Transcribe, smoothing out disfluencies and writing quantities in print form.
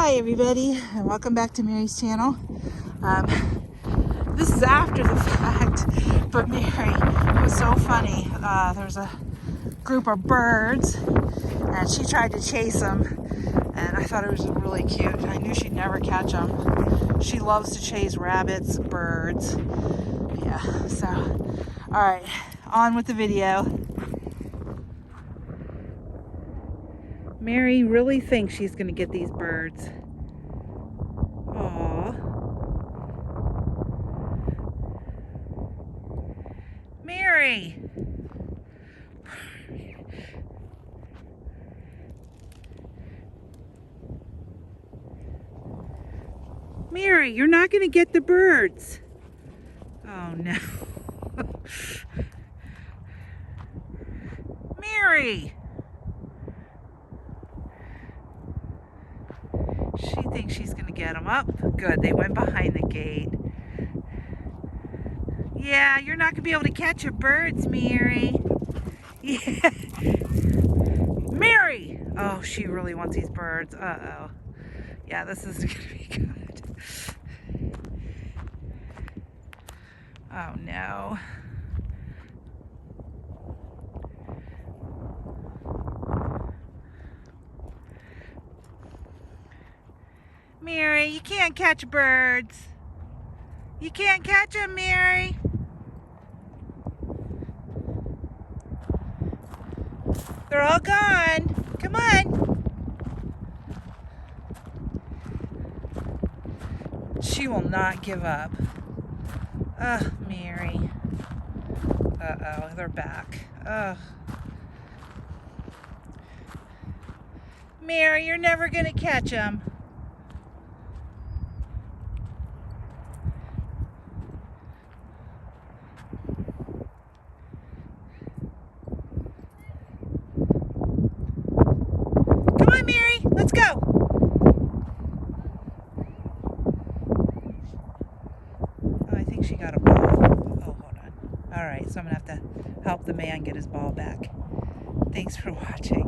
Hi everybody, and welcome back to Mary's channel. This is after the fact, but Mary, it was so funny. There's a group of birds and she tried to chase them, and I thought it was really cute. I knew she'd never catch them. She loves to chase rabbits, birds. Yeah, so, alright, on with the video. Mary really thinks she's going to get these birds. Aww. Mary! Mary, you're not going to get the birds. Oh no. Mary! She thinks she's going to get them up. Good, they went behind the gate. Yeah, you're not going to be able to catch your birds, Mary. Yeah. Mary! Oh, she really wants these birds. Uh-oh. Yeah, this is going to be good. Oh, no. Mary, you can't catch birds. You can't catch them, Mary. They're all gone. Come on. She will not give up. Ugh, Mary. Uh-oh, they're back. Ugh. Mary, you're never going to catch them. Come on, Mary, let's go. Oh, I think she got a ball. Oh, hold on. All right, so I'm going to have to help the man get his ball back. Thanks for watching.